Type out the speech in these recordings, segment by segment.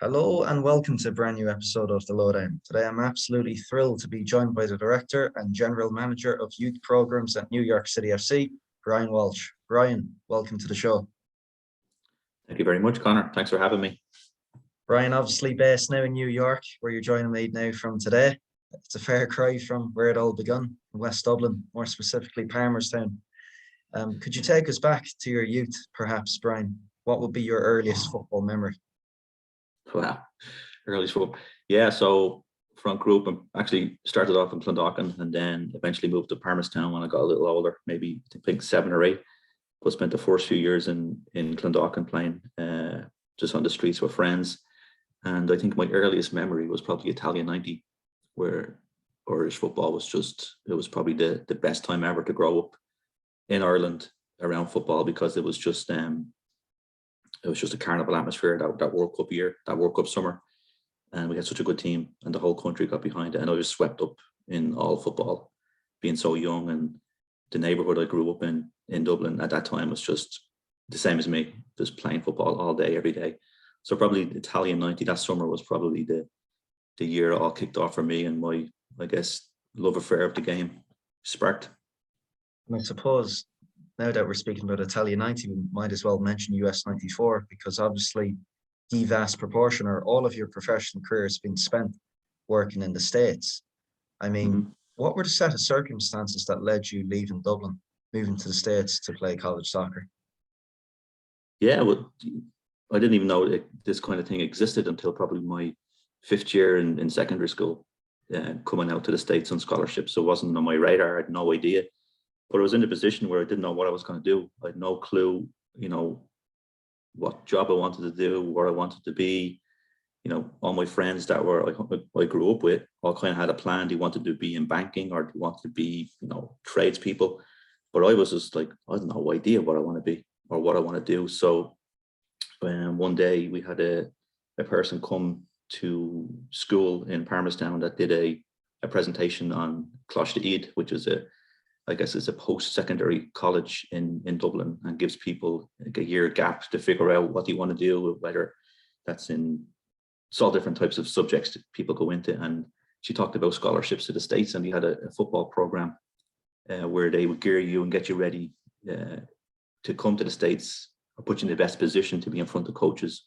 Hello and welcome to a brand new episode of the Lowdown. Today I'm absolutely thrilled to be joined by the Director and General Manager of Youth Programs at New York City FC, Brian Walsh. Brian, welcome to the show. Thank you very much, Connor. Thanks for having me. Brian, obviously based now in New York, where you're joining me now from today. It's a fair cry from where it all begun, in West Dublin, more specifically Palmerstown. Could you take us back to your youth, perhaps, Brian? What would be your earliest football memory? Wow, early school. Yeah, so front group, I actually started off in Clondalkin and then eventually moved to Palmerstown when I got a little older, maybe I think 7 or 8. But spent the first few years in Clondalkin playing just on the streets with friends. And I think my earliest memory was probably Italian 90, where Irish football was it was probably the best time ever to grow up in Ireland around football, because it was just a carnival atmosphere that World Cup year, that World Cup summer. And we had such a good team and the whole country got behind it. And I was swept up in all football, being so young. And the neighborhood I grew up in Dublin at that time was just the same as me, just playing football all day, every day. So probably Italian 90, that summer was probably the year it all kicked off for me, and my, I guess, love affair of the game sparked. And I suppose now that we're speaking about Italian 90, we might as well mention US 94, because obviously the vast proportion or all of your professional career has been spent working in the States. I mean, What were the set of circumstances that led you leaving Dublin, moving to the States to play college soccer? Yeah, well, I didn't even know this kind of thing existed until probably my 5th year in secondary school, coming out to the States on scholarship. So it wasn't on my radar. I had no idea. But I was in a position where I didn't know what I was going to do. I had no clue, what job I wanted to do, where I wanted to be. All my friends that I grew up with all kind of had a plan. They wanted to be in banking, or they wanted to be, tradespeople. But I was just like, I had no idea what I want to be or what I want to do. So one day we had a person come to school in Palmerstown that did a presentation on Closh Eid, which is I guess it's a post-secondary college in Dublin, and gives people like a year gap to figure out what they want to do, whether that's it's all different types of subjects that people go into. And she talked about scholarships to the States, and we had a football program where they would gear you and get you ready to come to the States, or put you in the best position to be in front of coaches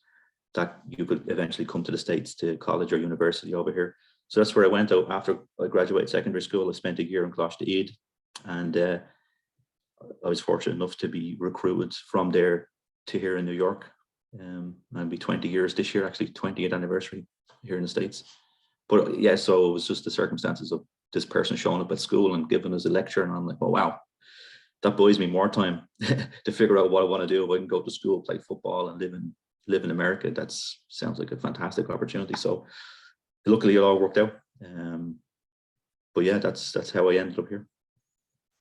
that you could eventually come to the States to college or university over here. So that's where I went out after I graduated secondary school. I spent a year in Closh Eid, and I was fortunate enough to be recruited from there to here in New York. I'll be 20 years this year, actually 20th anniversary here in the States. But yeah, so it was just the circumstances of this person showing up at school and giving us a lecture, and I'm like, oh wow, that buys me more time to figure out what I want to do. If I can go to school, play football, and live in America, that sounds like a fantastic opportunity. So luckily it all worked out. But yeah, that's how I ended up here.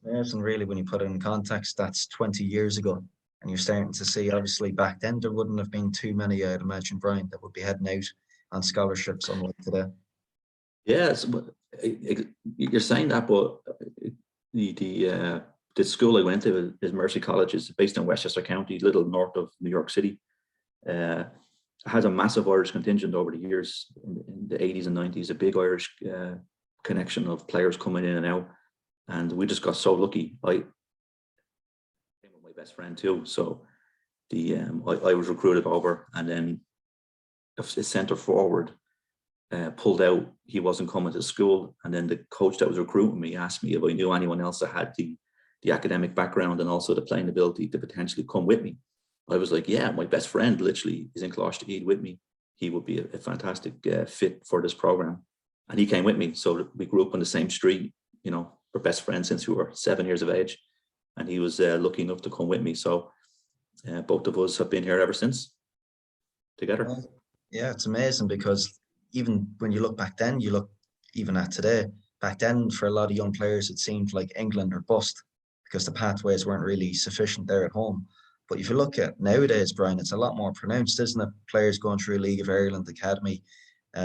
Yes, and really, when you put it in context, that's 20 years ago. And you're starting to see, obviously, back then, there wouldn't have been too many, I'd imagine, Brian, that would be heading out on scholarships, unlike today. Yes, you're saying that, but the school I went to is Mercy College. It's based in Westchester County, a little north of New York City. It has a massive Irish contingent over the years, in the 80s and 90s, a big Irish connection of players coming in and out. And we just got so lucky. I came with my best friend too. So I was recruited over, and then a centre forward pulled out. He wasn't coming to school. And then the coach that was recruiting me asked me if I knew anyone else that had the academic background and also the playing ability to potentially come with me. I was like, yeah, my best friend literally is in Closh Eid with me. He would be a fantastic fit for this program. And he came with me. So we grew up on the same street, we're best friends since we were 7 years of age. And he was lucky enough to come with me. So both of us have been here ever since, together. Yeah, it's amazing, because even when you look back then, you look even at today, back then for a lot of young players, it seemed like England or bust, because the pathways weren't really sufficient there at home. But if you look at nowadays, Brian, it's a lot more pronounced, isn't it? Players going through a League of Ireland academy,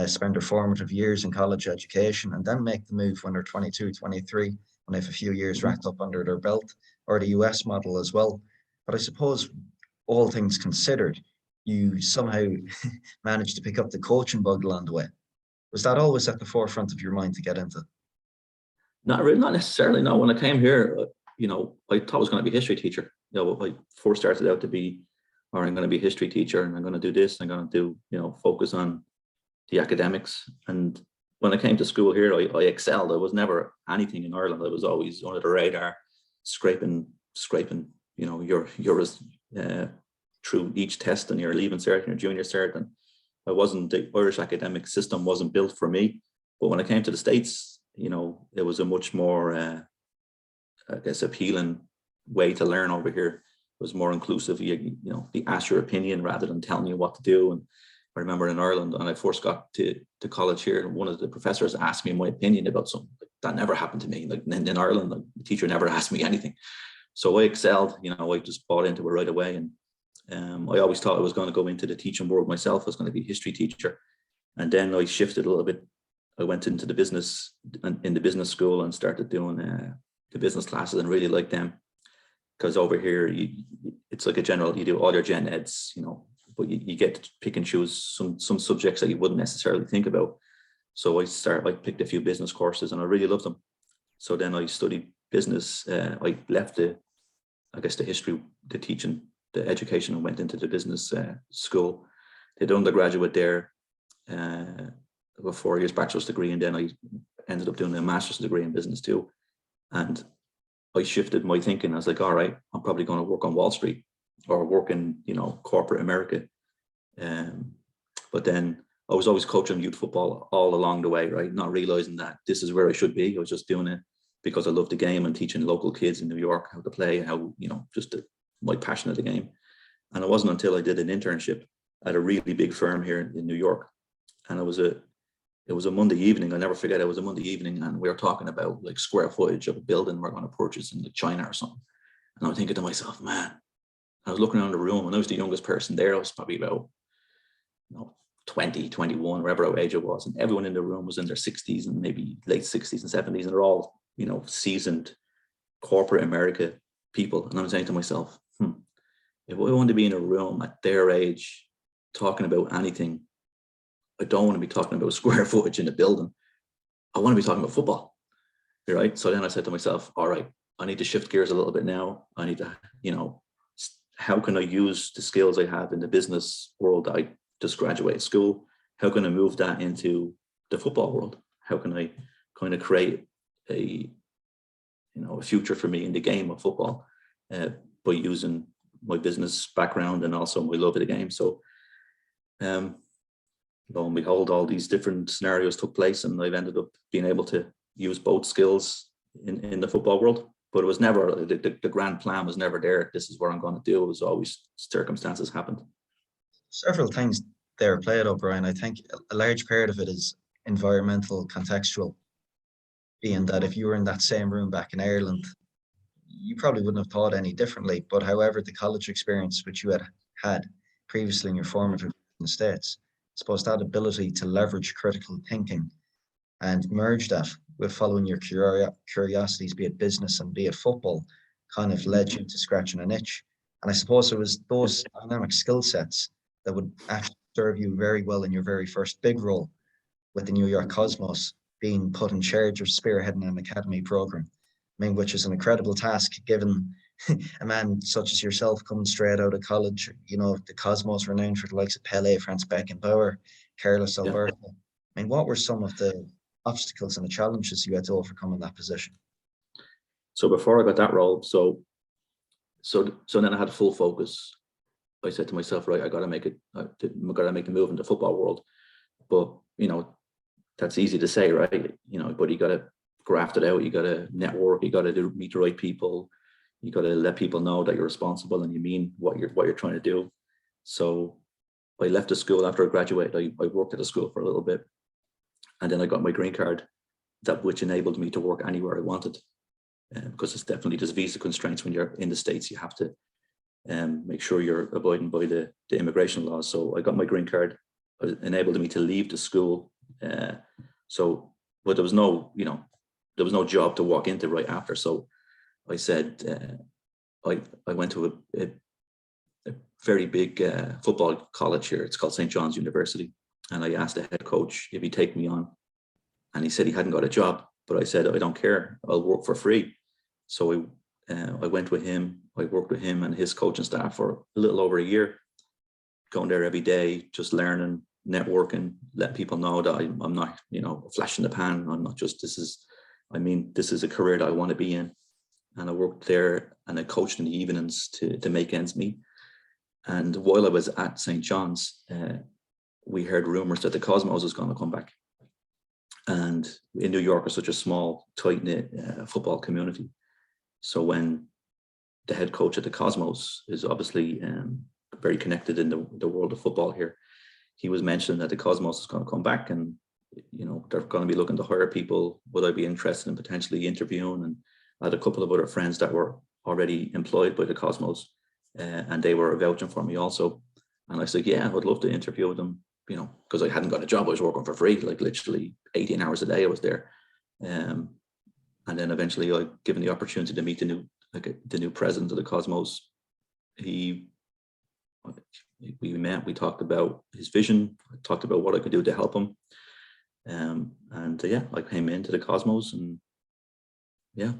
spend their formative years in college education, and then make the move when they're 22, 23, when they have a few years racked up under their belt, or the US model as well. But I suppose, all things considered, you somehow managed to pick up the coaching bug along the way. Was that always at the forefront of your mind to get into? Not really, not necessarily. No, when I came here, I thought I was going to be a history teacher. I first started out to be, or I'm going to be a history teacher, and I'm going to do this. I'm going to do, focus on the academics. And when I came to school here, I excelled. I was never anything in Ireland. I was always under the radar, scraping, your through each test and your leaving cert and your junior cert. And the Irish academic system wasn't built for me. But when I came to the States, it was a much more, I guess, appealing way to learn over here. It was more inclusive. You ask your opinion rather than telling you what to do. And I remember in Ireland, when I first got to college here, one of the professors asked me my opinion about something. That never happened to me. Like in Ireland, the teacher never asked me anything. So I excelled. I just bought into it right away. And I always thought I was going to go into the teaching world myself. I was going to be a history teacher. And then I shifted a little bit. I went into the business school and started doing the business classes, and really liked them, because over here it's like a general, you do all your gen eds, but you get to pick and choose some subjects that you wouldn't necessarily think about. So I picked a few business courses and I really loved them. So then I studied business. I left the history, the teaching, the education, and went into the business school. Did undergraduate there. About 4 years bachelor's degree, and then I ended up doing a master's degree in business too. And I shifted my thinking. I was like, all right, I'm probably going to work on Wall Street or work in, corporate America. But then I was always coaching youth football all along the way, right? Not realizing that this is where I should be. I was just doing it because I love the game and teaching local kids in New York how to play, how, my passion of the game. And it wasn't until I did an internship at a really big firm here in New York. And it was a Monday evening. I'll never forget. It was a Monday evening, and we were talking about like square footage of a building we're going to purchase in like China or something. And I was thinking to myself, man, I was looking around the room, and I was the youngest person there. I was probably about 20, 21, whatever age I was. And everyone in the room was in their 60s and maybe late 60s and 70s. And they're all, seasoned corporate America people. And I'm saying to myself, if I want to be in a room at their age talking about anything, I don't want to be talking about square footage in a building. I want to be talking about football, right? So then I said to myself, all right, I need to shift gears a little bit now. I need to, how can I use the skills I have in the business world that I just graduated school? How can I move that into the football world? How can I kind of create a future for me in the game of football by using my business background and also my love of the game? So, lo and behold, all these different scenarios took place, and I've ended up being able to use both skills in the football world. But it was never, the grand plan was never there. This is what I'm going to do. It was always circumstances happened. Several things there played out, Brian. I think a large part of it is environmental, contextual, being that if you were in that same room back in Ireland, you probably wouldn't have thought any differently. But however, the college experience which you had previously in your formative years in the States, I suppose that ability to leverage critical thinking and merge that with following your curiosities, be it business and be it football, kind of led you to scratching an itch. And I suppose it was those dynamic skill sets that would actually serve you very well in your very first big role with the New York Cosmos, being put in charge of spearheading an academy program. I mean, which is an incredible task given a man such as yourself coming straight out of college. The Cosmos renowned for the likes of Pele, Franz Beckenbauer, Carlos Alberto. I mean, what were some of the obstacles and the challenges you had to overcome in that position? So before I got that role, so then I had full focus. I said to myself, right, I got to make the move into the football world. But that's easy to say, right? But you got to graft it out. You got to network. You got to meet the right people. You got to let people know that you're responsible and you mean what you're trying to do. So I left the school after I graduated. I worked at the school for a little bit, and then I got my green card, which enabled me to work anywhere I wanted. Because it's definitely, there's visa constraints when you're in the States. You have to make sure you're abiding by the immigration laws. So I got my green card. It enabled me to leave the school. But there was no job to walk into right after. So I said, I went to a very big football college here. It's called St. John's University. And I asked the head coach if he'd take me on. And he said he hadn't got a job. But I said, I don't care. I'll work for free. So I went with him. I worked with him and his coaching staff for a little over a year, going there every day, just learning, networking, let people know that I'm not, a flash in the pan. I'm not just, this is a career that I want to be in. And I worked there and I coached in the evenings to make ends meet. And while I was at St. John's, we heard rumors that the Cosmos was going to come back. And in New York is such a small, tight-knit football community. So when the head coach at the Cosmos is obviously very connected in the world of football here, he was mentioning that the Cosmos is going to come back and, they're going to be looking to hire people. Would I be interested in potentially interviewing? And I had a couple of other friends that were already employed by the Cosmos and they were vouching for me also. And I said, yeah, I would love to interview them, because I hadn't got a job. I was working for free, like literally 18 hours a day I was there. And then eventually I given the opportunity to meet the new president of the Cosmos. We met, we talked about his vision, I talked about what I could do to help him. I came into the Cosmos and I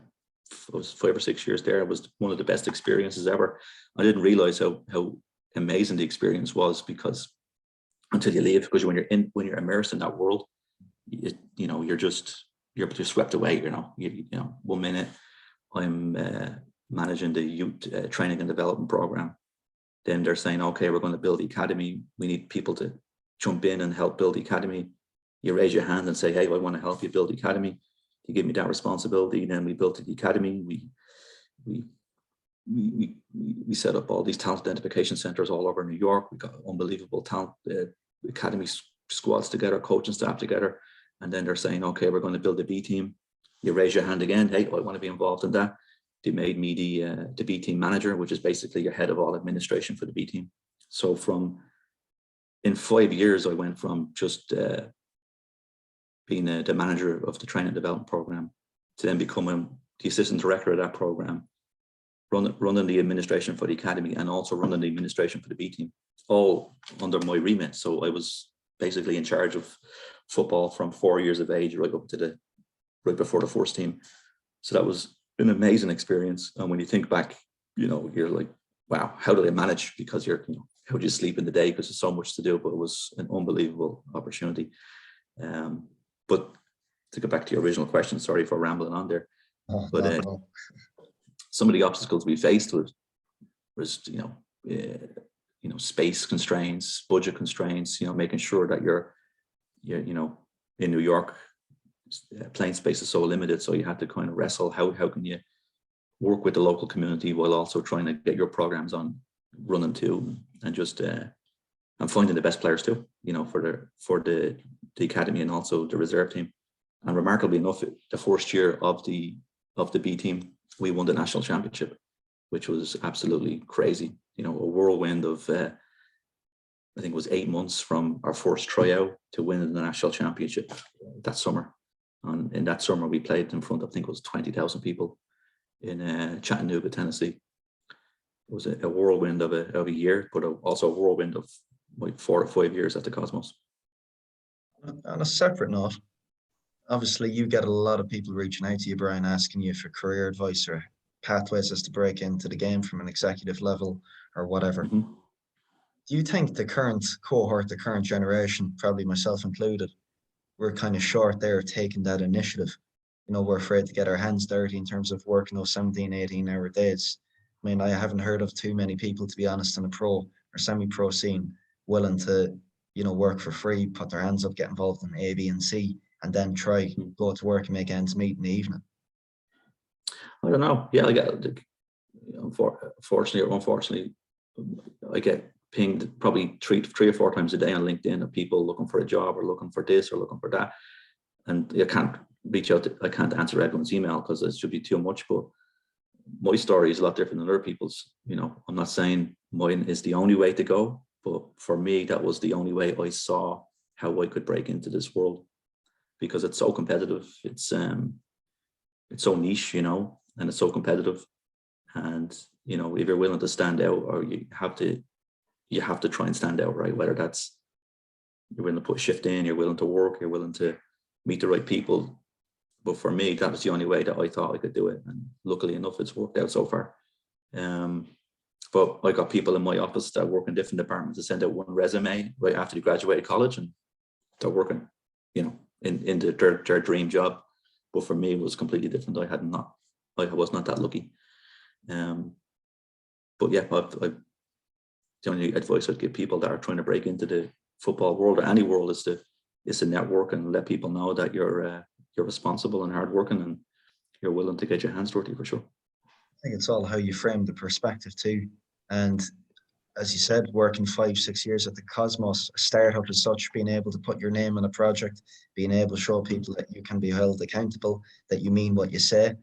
was 5 or 6 years there. It was one of the best experiences ever. I didn't realize how amazing the experience was because until you leave, because when you're immersed in that world, you're just swept away. 1 minute I'm managing the youth training and development program. Then they're saying, okay, we're going to build the academy. We need people to jump in and help build the academy. You raise your hand and say, hey, I want to help you build the academy. You give me that responsibility. Then we built the academy. We set up all these talent identification centers all over New York. We got unbelievable talent academy squads together, coaching staff together. And then they're saying, okay, we're going to build a B team. You raise your hand again. Hey, I want to be involved in that. They made me the B team manager, which is basically your head of all administration for the B team. So in 5 years, I went from just being the manager of the training and development program to then becoming the assistant director of that program, running the administration for the academy and also running the administration for the B team, all under my remit. So I was basically in charge of football from 4 years of age right up to right before the first team. So that was an amazing experience. And when you think back, you're like, wow, how do they manage? Because how do you sleep in the day? Because there's so much to do, but it was an unbelievable opportunity. But to go back to your original question, sorry for rambling on there. Some of the obstacles we faced was space constraints, budget constraints, making sure that you're in New York, playing space is so limited. So you had to kind of wrestle, how can you work with the local community while also trying to get your programs on running too, and just and finding the best players too, for the academy and also the reserve team. And remarkably enough, the first year of the B team, we won the national championship, which was absolutely crazy. A whirlwind of I think it was 8 months from our first tryout to winning the national championship that summer. And in that summer, we played in front of, I think it was 20,000 people in Chattanooga, Tennessee. It was a whirlwind of a year, but also a whirlwind of like 4 or 5 years at the Cosmos. On a separate note, obviously you get a lot of people reaching out to you, Brian, asking you for career advice or pathways as to break into the game from an executive level or whatever. Mm-hmm. Do you think the current cohort, the current generation, probably myself included, we're kind of short there taking that initiative? We're afraid to get our hands dirty in terms of working those 17, 18-hour days. I mean, I haven't heard of too many people, to be honest, in a pro or semi-pro scene willing to, work for free, put their hands up, get involved in A, B, and C, and then try go to work and make ends meet in the evening. I don't know. Yeah, unfortunately or unfortunately, I get pinged probably three or four times a day on LinkedIn of people looking for a job or looking for this or looking for that. And I can't reach out, I can't answer everyone's email because it should be too much, but my story is a lot different than other people's. I'm not saying mine is the only way to go, but for me, that was the only way I saw how I could break into this world, because it's so competitive. It's so niche, and it's so competitive. And, if you're willing to stand out, or you have to you have to try and stand out, right? Whether that's you're willing to put shift in, you're willing to work, you're willing to meet the right people. But for me, that was the only way that I thought I could do it. And luckily enough, it's worked out so far. But I got people in my office that work in different departments to send out one resume right after they graduated college, and they're working, in their dream job. But for me, it was completely different. I was not that lucky. But yeah, the only advice I'd give people that are trying to break into the football world or any world is to network and let people know that you're responsible and hardworking and you're willing to get your hands dirty, for sure. I think it's all how you frame the perspective too. And as you said, working 5-6 years at the Cosmos, a startup as such, being able to put your name on a project, being able to show people that you can be held accountable, that you mean what you say,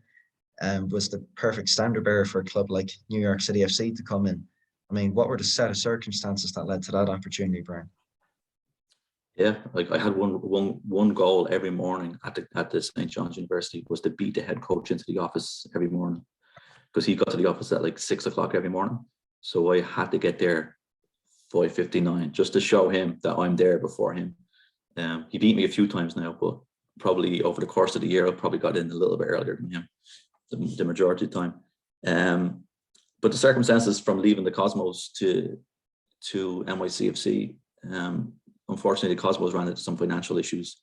was the perfect standard bearer for a club like New York City FC to come in. I mean, what were the set of circumstances that led to that opportunity, Brian? Yeah, like I had one goal every morning at the St. John's University was to beat the head coach into the office every morning, because he got to the office at like 6 o'clock every morning. So I had to get there 5:59 just to show him that I'm there before him. He beat me a few times now, but probably over the course of the year, I probably got in a little bit earlier than him, the majority of the time. But the circumstances from leaving the Cosmos to NYCFC, unfortunately, the Cosmos ran into some financial issues,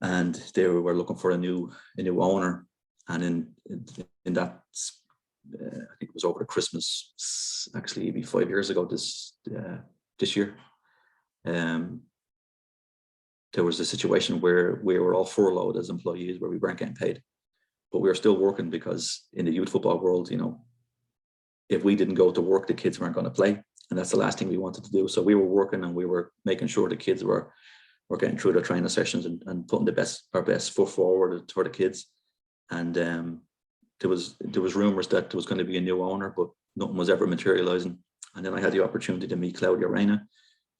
and they were looking for a new owner. And in that, I think it was over the Christmas, actually maybe 5 years ago this year. There was a situation where we were all furloughed as employees, where we weren't getting paid, but we were still working, because in the youth football world, if we didn't go to work, the kids weren't going to play. And that's the last thing we wanted to do. So we were working, and we were making sure the kids were getting through their training sessions and putting our best foot forward for the kids. And there was rumors that there was going to be a new owner, but nothing was ever materializing. And then I had the opportunity to meet Claudio Reyna,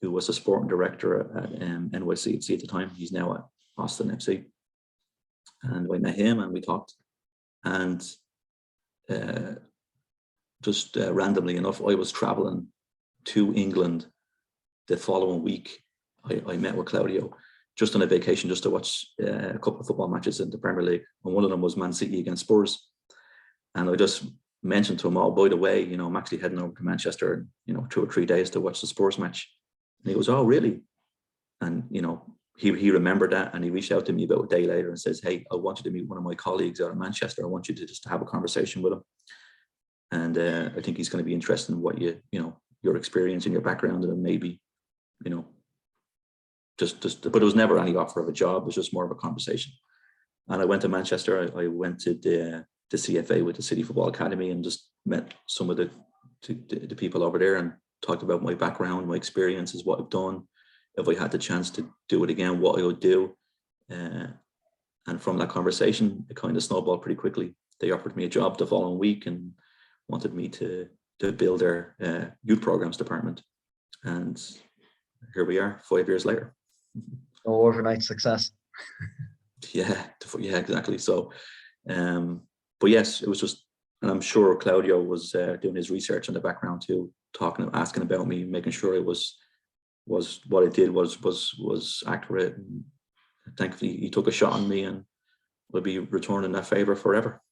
who was a sporting director at NYCFC at the time. He's now at Austin FC. And I met him and we talked. And just randomly enough, I was traveling to England the following week. I met with Claudio just on a vacation, just to watch a couple of football matches in the Premier League. And one of them was Man City against Spurs. And I just mentioned to him, oh, by the way, I'm actually heading over to Manchester in 2 or 3 days to watch the Spurs match. And he goes, oh, really? And, he remembered that, and he reached out to me about a day later and says, hey, I want you to meet one of my colleagues out of Manchester. I want you to just have a conversation with him. And I think he's going to be interested in what your experience and your background, and maybe, just, but it was never any offer of a job. It was just more of a conversation. And I went to Manchester. I went to the CFA with the City Football Academy, and just met some of the people over there, and talked about my background, my experiences, what I've done. If I had the chance to do it again, what I would do. And from that conversation, it kind of snowballed pretty quickly. They offered me a job the following week and wanted me to build their youth programs department. And here we are 5 years later. No overnight success. Yeah, exactly. So, but yes, it was just, and I'm sure Claudio was doing his research in the background too, asking about me, making sure it was what I did was accurate. And thankfully, he took a shot on me, and will be returning that favor forever.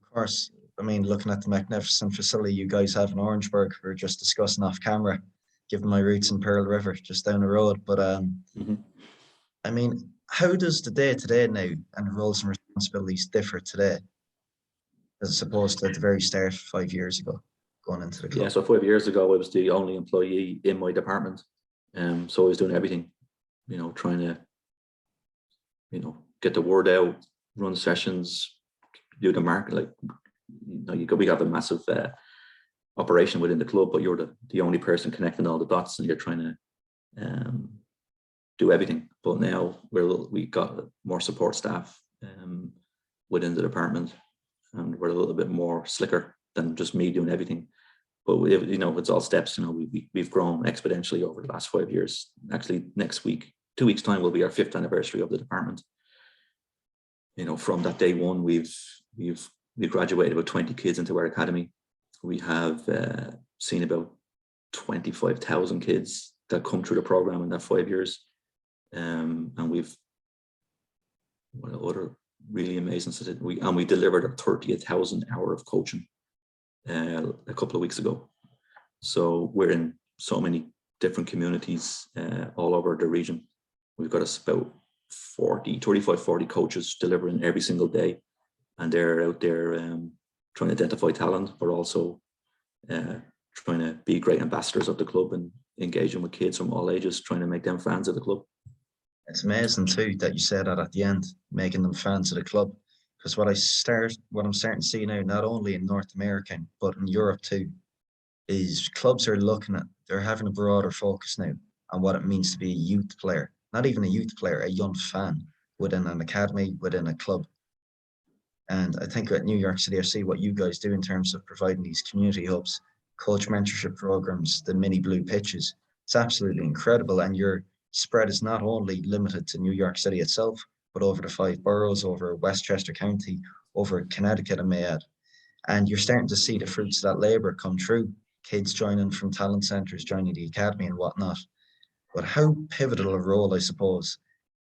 Of course. I mean, looking at the magnificent facility you guys have in Orangeburg, we were just discussing off camera, given my roots in Pearl River, just down the road. But I mean, how does the day-to-day now and the roles and responsibilities differ today, as opposed to at the very start 5 years ago, going into the club? Yeah, so 5 years ago, I was the only employee in my department. So I was doing everything, trying to, get the word out, run sessions, do the market. We have a massive operation within the club, but you're the only person connecting all the dots, and you're trying to do everything. But now we got more support staff within the department, and we're a little bit more slicker than just me doing everything. But it's all steps. We've grown exponentially over the last 5 years. Actually, next week, 2 weeks' time, will be our 5th anniversary of the department. From that day one, we've graduated about 20 kids into our academy. We have seen about 25,000 kids that come through the program in that 5 years. And we've what other really amazing statistics. We delivered our 30,000 hour of coaching a couple of weeks ago. So we're in so many different communities all over the region. We've got about 40 coaches delivering every single day, and they're out there trying to identify talent, but also trying to be great ambassadors of the club and engaging with kids from all ages, trying to make them fans of the club. It's amazing too that you said that at the end, making them fans of the club. Because what I'm starting to see now, not only in North America but in Europe too, is clubs are they're having a broader focus now on what it means to be a youth player. Not even a youth player, a young fan within an academy, within a club. And I think at New York City FC, what you guys do in terms of providing these community hubs, coach mentorship programs, the mini blue pitches, it's absolutely incredible. And your spread is not only limited to New York City itself, but over the 5 boroughs, over Westchester County, over Connecticut, I may add. And you're starting to see the fruits of that labour come true. Kids joining from talent centres, joining the academy and whatnot. But how pivotal a role, I suppose,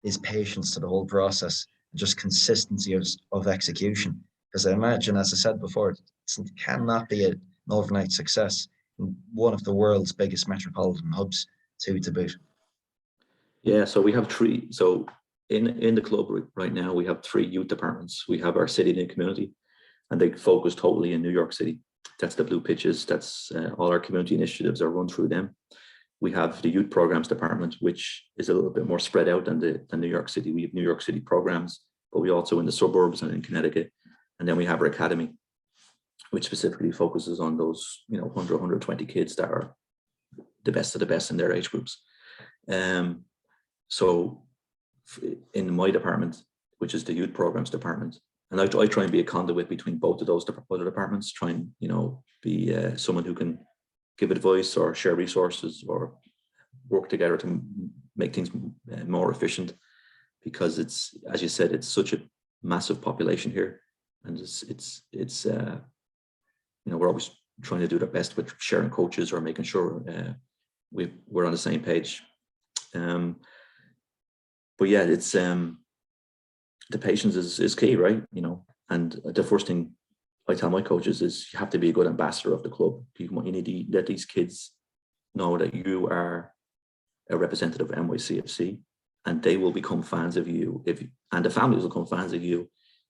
is patience to the whole process, and just consistency of execution. Because I imagine, as I said before, it cannot be an overnight success in one of the world's biggest metropolitan hubs to boot. Yeah, so we have 3. So in the club right now, we have 3 youth departments. We have our city and community, and they focus totally in New York City. That's the blue pitches. That's all our community initiatives are run through them. We have the youth programs department, which is a little bit more spread out than New York City. We have New York City programs, but we also in the suburbs and in Connecticut. And then we have our academy, which specifically focuses on those 100, 120 kids that are the best of the best in their age groups. So in my department, which is the youth programs department, and I try and be a conduit between both of those other departments, try and be someone who can give advice or share resources or work together to make things more efficient, because it's, as you said, it's such a massive population here, and we're always trying to do our best with sharing coaches or making sure we're on the same page. But yeah, it's the patience is key, right? And the first thing I tell my coaches is you have to be a good ambassador of the club. You need to let these kids know that you are a representative of NYCFC, and they will become fans of you and the families will become fans of you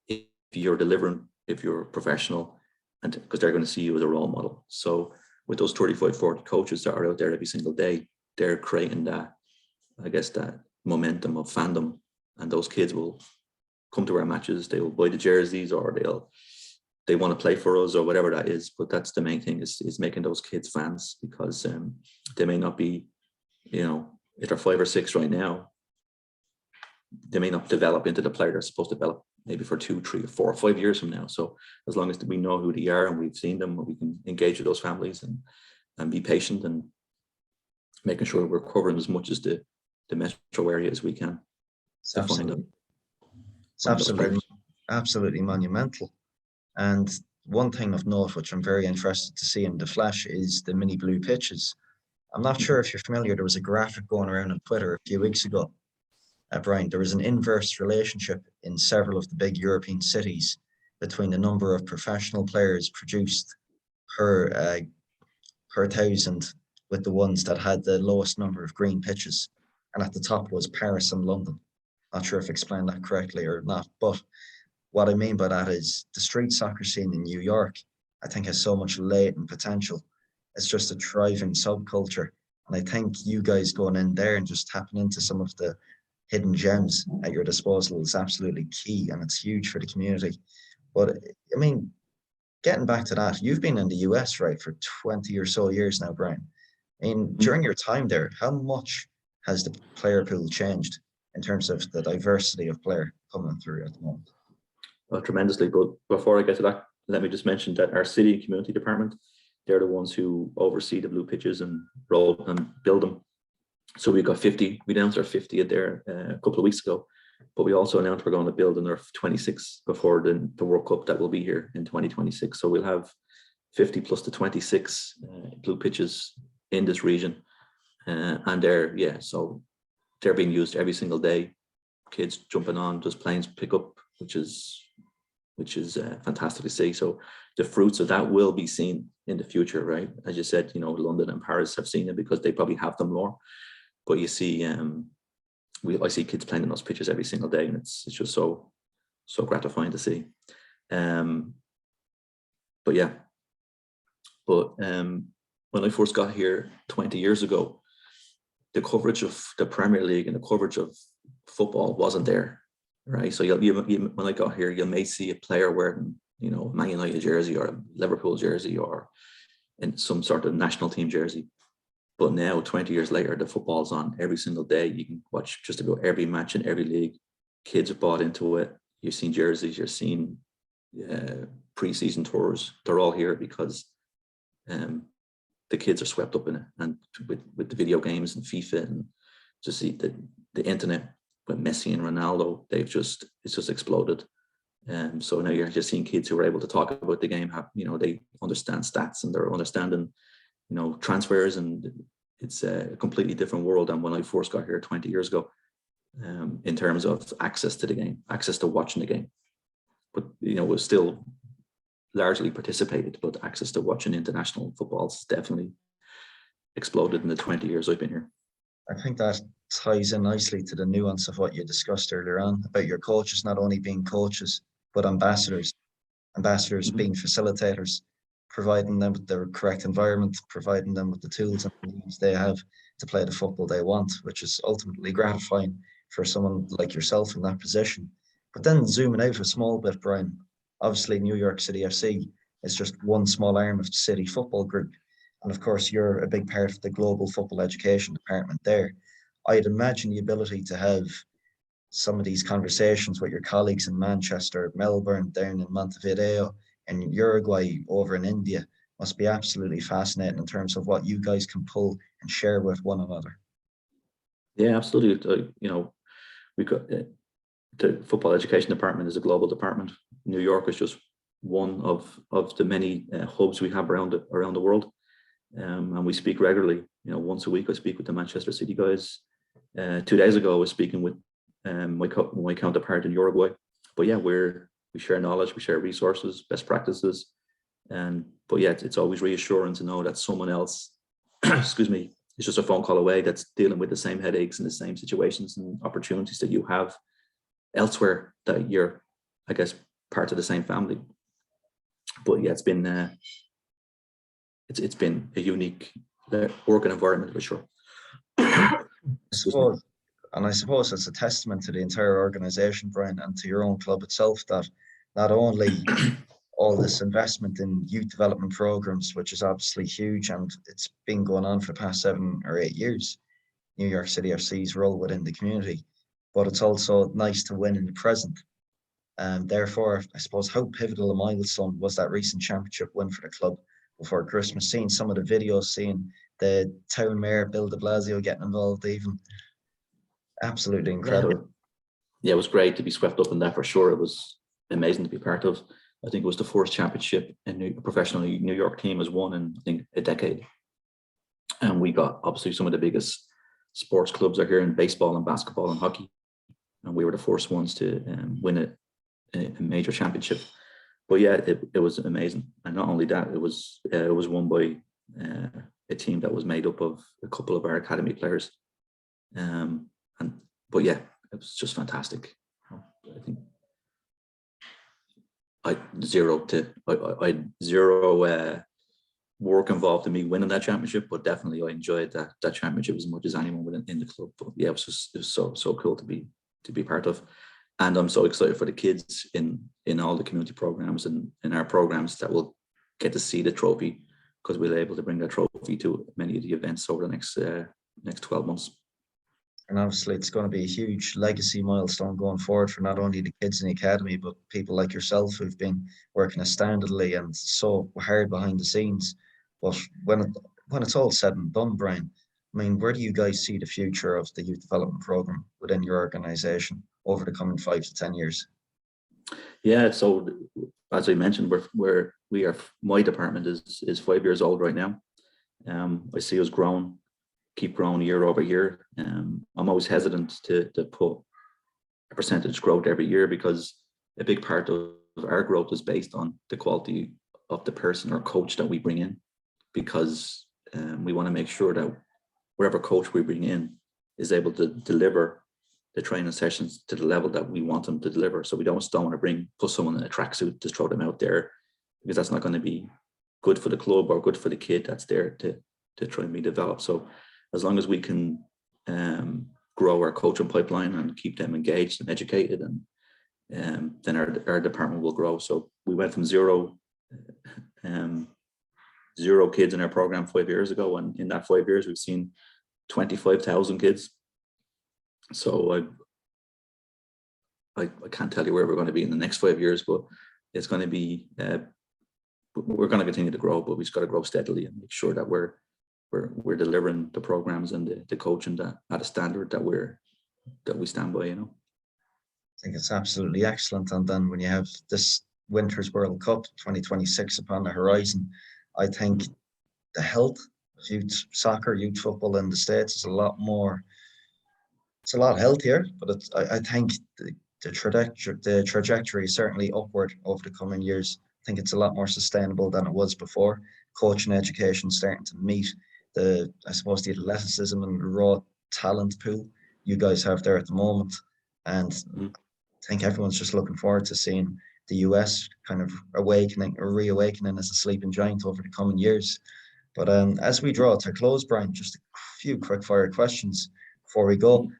if you're delivering, if you're professional, and because they're going to see you as a role model. So with those 35, 40 coaches that are out there every single day, they're creating that momentum of fandom, and those kids will come to our matches. They will buy the jerseys, or they want to play for us, or whatever that is. But that's the main thing, is making those kids fans, because they may not be, if they're 5 or 6 right now, they may not develop into the player they're supposed to develop maybe for 2, 3, 4, or 5 years from now. So as long as we know who they are and we've seen them, we can engage with those families and be patient, and making sure we're covering as much as the metro area as we can. It's absolutely monumental. And one thing of note, which I'm very interested to see in the flesh, is the mini blue pitches. I'm not sure if you're familiar, there was a graphic going around on Twitter a few weeks ago. Brian, there was an inverse relationship in several of the big European cities between the number of professional players produced per 1,000 with the ones that had the lowest number of green pitches. And at the top was Paris and London. Not sure if I explained that correctly or not, but what I mean by that is the street soccer scene in New York, I think, has so much latent potential. It's just a thriving subculture. And I think you guys going in there and just tapping into some of the hidden gems at your disposal is absolutely key, and it's huge for the community. But I mean, getting back to that, you've been in the US, right, for 20 or so years now, Brian. I mean, during your time there, how much has the player pool changed in terms of the diversity of player coming through at the moment? Well, tremendously. But before I get to that, let me just mention that our city and community department, they're the ones who oversee the blue pitches and roll and build them. So we got 50. We announced our 50th there a couple of weeks ago, but we also announced we're going to build another 26 before the World Cup that will be here in 2026. So we'll have 50 plus the 26 blue pitches in this region, and so they're being used every single day. Kids jumping on, just planes pick up, which is fantastic to see. So the fruits of that will be seen in the future, right? As you said, London and Paris have seen it because they probably have them more. But you see, I see kids playing in those pitches every single day, and it's just so gratifying to see. When I first got here 20 years ago, the coverage of the Premier League and the coverage of football wasn't there, right? So when I got here, you may see a player wearing, a Man United jersey or a Liverpool jersey or in some sort of national team jersey. But now, 20 years later, the football's on every single day. You can watch just about every match in every league. Kids are bought into it. You've seen jerseys, you're seeing pre-season tours. They're all here because the kids are swept up in it. And with the video games and FIFA and just the internet with Messi and Ronaldo, it's just exploded. So now you're just seeing kids who are able to talk about the game. They understand stats and they're understanding transfers, and it's a completely different world than when I first got here 20 years ago, in terms of access to the game, access to watching the game. But, we're still largely participated, but access to watching international football's definitely exploded in the 20 years I've been here. I think that ties in nicely to the nuance of what you discussed earlier on about your coaches not only being coaches, but ambassadors being facilitators, providing them with the correct environment, providing them with the tools and the means they have to play the football they want, which is ultimately gratifying for someone like yourself in that position. But then zooming out a small bit, Brian, obviously New York City FC is just one small arm of the City Football Group. And of course, you're a big part of the global football education department there. I'd imagine the ability to have some of these conversations with your colleagues in Manchester, Melbourne, down in Montevideo, and Uruguay, over in India, must be absolutely fascinating in terms of what you guys can pull and share with one another. Yeah, absolutely. We've got the football education department is a global department. New York is just one of the many hubs we have around the world, and we speak regularly. Once a week I speak with the Manchester City guys. 2 days ago I was speaking with my counterpart in Uruguay. But yeah, we share knowledge, we share resources, best practices, it's always reassuring to know that someone else, excuse me, is just a phone call away that's dealing with the same headaches and the same situations and opportunities that you have elsewhere, that you're, I guess, part of the same family. But yeah, it's been a unique working environment for sure. I suppose it's a testament to the entire organization, Brian, and to your own club itself, that not only all this investment in youth development programs, which is obviously huge, and it's been going on for the past 7 or 8 years, New York City FC's role within the community, but it's also nice to win in the present. And therefore, I suppose, how pivotal a milestone was that recent championship win for the club before Christmas? Seeing some of the videos, seeing the town mayor, Bill de Blasio, getting involved even. Absolutely incredible. Yeah, it was great to be swept up in that for sure. It was amazing to be part of. I think it was the first championship a professional New York team has won in, I think, a decade. And we got, obviously, some of the biggest sports clubs are here in baseball and basketball and hockey. And we were the first ones to win a major championship. But yeah, it was amazing. And not only that, it was won by a team that was made up of a couple of our academy players. But yeah, it was just fantastic. I think I had zero work involved in me winning that championship, but definitely I enjoyed that championship as much as anyone within the club. But yeah, it was so cool to be part of. And I'm so excited for the kids in all the community programs and in our programs that will get to see the trophy, because we'll be able to bring that trophy to many of the events over the next 12 months. And obviously it's going to be a huge legacy milestone going forward for not only the kids in the academy, but people like yourself who've been working astoundingly and so hard behind the scenes. But when it's all said and done, Brian, I mean, where do you guys see the future of the youth development program within your organization over the coming 5 to 10 years? Yeah, so as I mentioned, my department is 5 years old right now. I see us keep growing year over year. I'm always hesitant to put a percentage growth every year, because a big part of our growth is based on the quality of the person or coach that we bring in, because we want to make sure that wherever coach we bring in is able to deliver the training sessions to the level that we want them to deliver. So we don't want to put someone in a tracksuit, just throw them out there, because that's not going to be good for the club or good for the kid that's there to try and be developed. So as long as we can grow our coaching pipeline and keep them engaged and educated, and then our department will grow. So we went from zero kids in our program 5 years ago, and in that 5 years we've seen 25,000 kids. So I can't tell you where we're going to be in the next 5 years, but it's going to be we're going to continue to grow, but we've just got to grow steadily and make sure that we're delivering the programs and the coaching that at a standard that we stand by. I think it's absolutely excellent. And then when you have this Winter's World Cup 2026 upon the horizon, I think the health of youth soccer, youth football in the States is a lot healthier, but I think the trajectory is certainly upward over the coming years. I think it's a lot more sustainable than it was before. Coaching education starting to meet the athleticism and the raw talent pool you guys have there at the moment. And I think everyone's just looking forward to seeing the US kind of reawakening as a sleeping giant over the coming years. But as we draw to a close, Brian, just a few quick fire questions before we go.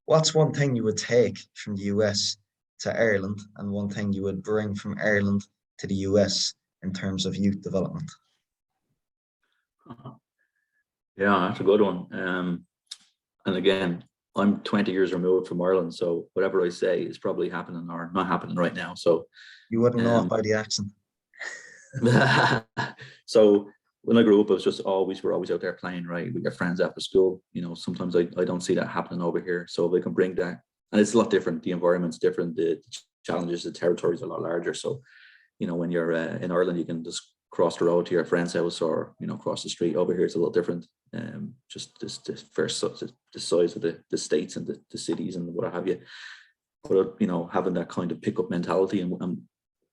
What's one thing you would take from the US to Ireland, and one thing you would bring from Ireland to the US in terms of youth development? Yeah, that's a good one. And again, I'm 20 years removed from Ireland, so whatever I say is probably happening or not happening right now. So you wouldn't know it by the accent. So when I grew up, it was we're always out there playing, right? We got friends after school. Sometimes I don't see that happening over here. So if they can bring that, and it's a lot different. The environment's different. The challenges, the territory's a lot larger. So, when you're in Ireland, you can just cross the road to your friend's house, or cross the street. Over here, it's a little different. Just the size of the states and the cities and what have you. But having that kind of pickup mentality, and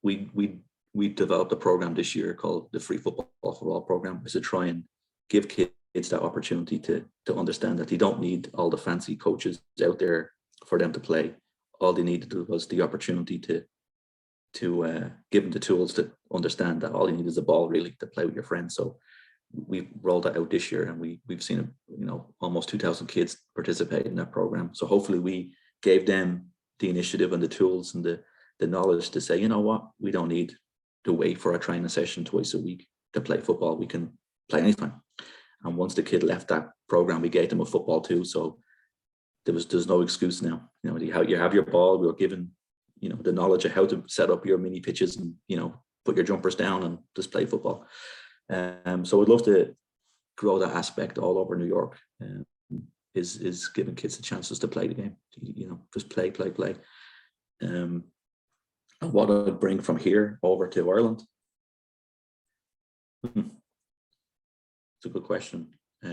we developed a program this year called the Free Football for All program, is to try and give kids that opportunity to understand that they don't need all the fancy coaches out there for them to play. All they needed was the opportunity to give them the tools to understand that all you need is a ball, really, to play with your friends. So we rolled that out this year, and we've seen almost 2,000 kids participate in that program. So hopefully we gave them the initiative and the tools and the knowledge to say, what, we don't need to wait for a training session twice a week to play football. We can play anytime. And once the kid left that program, we gave them a football too. So there's no excuse now. You have your ball. We were given the knowledge of how to set up your mini pitches and put your jumpers down and just play football. So I'd love to grow that aspect all over New York. Is giving kids the chances to play the game. Just play. And what I'd bring from here over to Ireland. It's a good question. I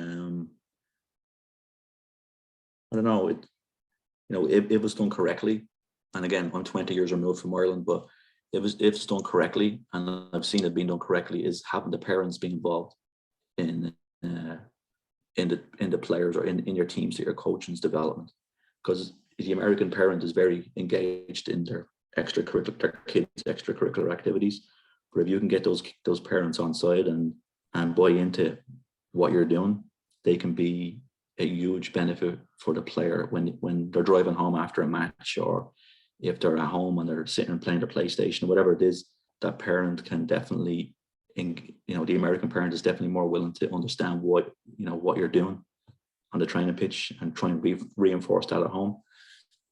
don't know. It was done correctly. And again, I'm 20 years removed from Ireland, but if it's done correctly, and I've seen it being done correctly, is having the parents be involved in the players or in your teams that you're coaching's development. Because the American parent is very engaged in their kids' extracurricular activities. But if you can get those parents on side and buy into what you're doing, they can be a huge benefit for the player when they're driving home after a match, or if they're at home and they're sitting and playing their PlayStation, whatever it is. That parent can definitely, the American parent is definitely more willing to understand what you're doing on the training pitch and try and reinforce that at home.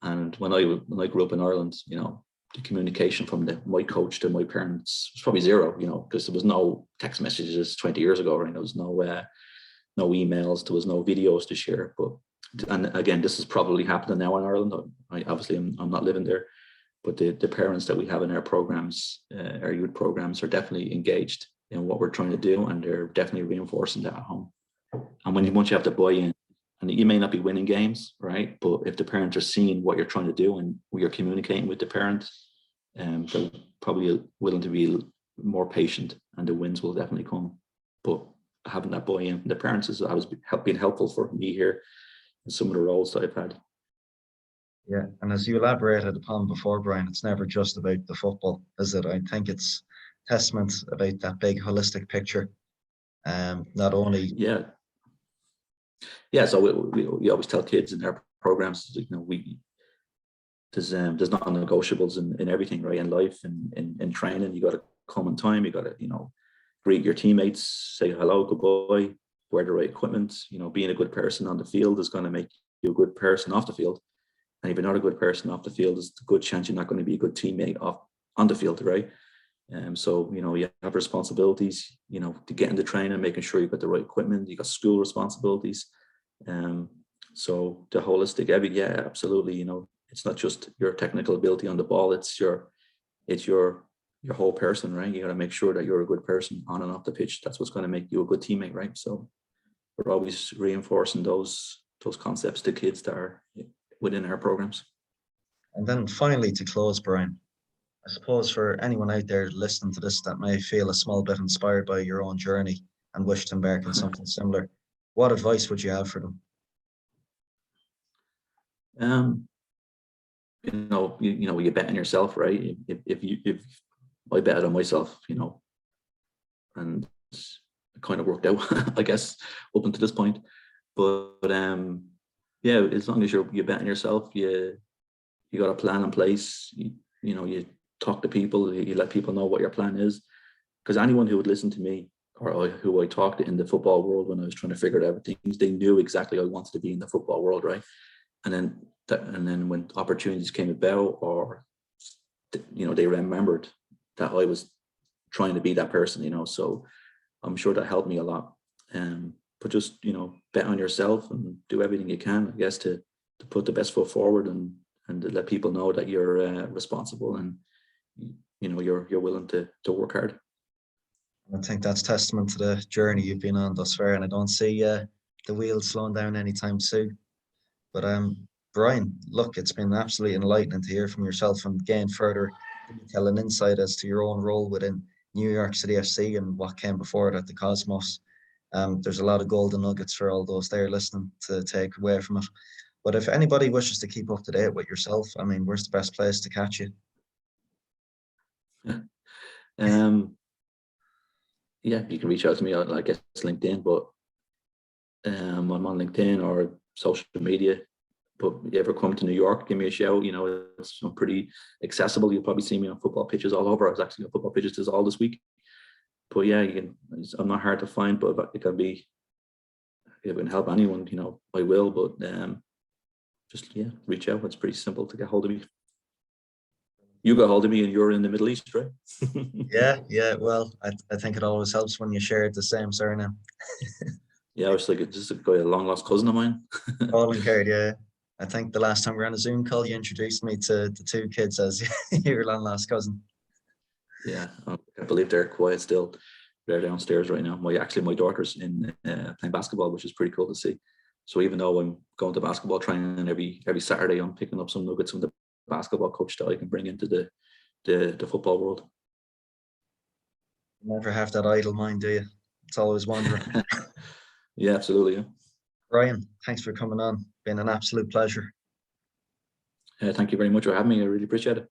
And when I grew up in Ireland, the communication from my coach to my parents was probably zero, because there was no text messages 20 years ago, right? There was no emails, there was no videos to share. And again, this is probably happening now in Ireland. I'm not living there, but the parents that we have in our programs, our youth programs, are definitely engaged in what we're trying to do, and they're definitely reinforcing that at home. And once you have to buy in, and you may not be winning games, right? But if the parents are seeing what you're trying to do and you're communicating with the parent, they're probably willing to be more patient, and the wins will definitely come. But having that buy-in from the parents has always been helpful for me here in some of the roles that I've had. Yeah, and as you elaborated upon before, Brian, it's never just about the football, is it? I think it's testament about that big holistic picture. Not only So we always tell kids in our programs, there's non-negotiables in everything, right? In life and in training, you got to come on time. You got to greet your teammates, say hello, goodbye, wear the right equipment. Being a good person on the field is going to make you a good person off the field. And if you're not a good person off the field, there's a good chance you're not going to be a good teammate on the field, right? So you have responsibilities, to get into training, making sure you've got the right equipment. You got school responsibilities. So the holistic, absolutely. It's not just your technical ability on the ball. It's your whole person, right? You got to make sure that you're a good person on and off the pitch. That's what's going to make you a good teammate, right? So we're always reinforcing those concepts to kids that are within our programs. And then finally, to close, Brian, I suppose for anyone out there listening to this that may feel a small bit inspired by your own journey and wish to embark on something similar, what advice would you have for them? You bet on yourself, right? If I bet on myself, and it kind of worked out, I guess, up until this point. But as long as you bet on yourself, you got a plan in place. You talk to people, you let people know what your plan is. Because anyone who would listen to me or who I talked to in the football world when I was trying to figure out everything, they knew exactly I wanted to be in the football world, right? And then when opportunities came about, or they remembered that I was trying to be that person, so I'm sure that helped me a lot. But just bet on yourself and do everything you can, I guess, to put the best foot forward and to let people know that you're responsible and you're willing to work hard. I think that's testament to the journey you've been on thus far, and I don't see the wheels slowing down anytime soon. But Brian, look, it's been absolutely enlightening to hear from yourself and gain further detail and insight as to your own role within New York City FC and what came before it at the Cosmos. There's a lot of golden nuggets for all those there listening to take away from it. But if anybody wishes to keep up to date with yourself, where's the best place to catch you? You can reach out to me on, I guess, LinkedIn, but I'm on LinkedIn or social media. But if you ever come to New York, give me a shout. It's pretty accessible. You'll probably see me on football pitches all over. I was actually on football pitches all this week. But I'm not hard to find, but if I can help anyone, I will. But just reach out. It's pretty simple to get hold of me. You got hold of me and you're in the Middle East, right? Yeah. Well, I think it always helps when you share the same surname. I was like, just a long lost cousin of mine. Colin Caird, yeah. I think the last time we were on a Zoom call, you introduced me to the two kids as your long lost cousin. Yeah, I believe they're quiet still. They're downstairs right now. My daughter's in playing basketball, which is pretty cool to see. So even though I'm going to basketball training every Saturday, I'm picking up some nuggets from the basketball coach that I can bring into the football world. You never have that idle mind, do you? It's always wandering. Yeah, absolutely. Yeah. Brian, thanks for coming on. Been an absolute pleasure. Thank you very much for having me. I really appreciate it.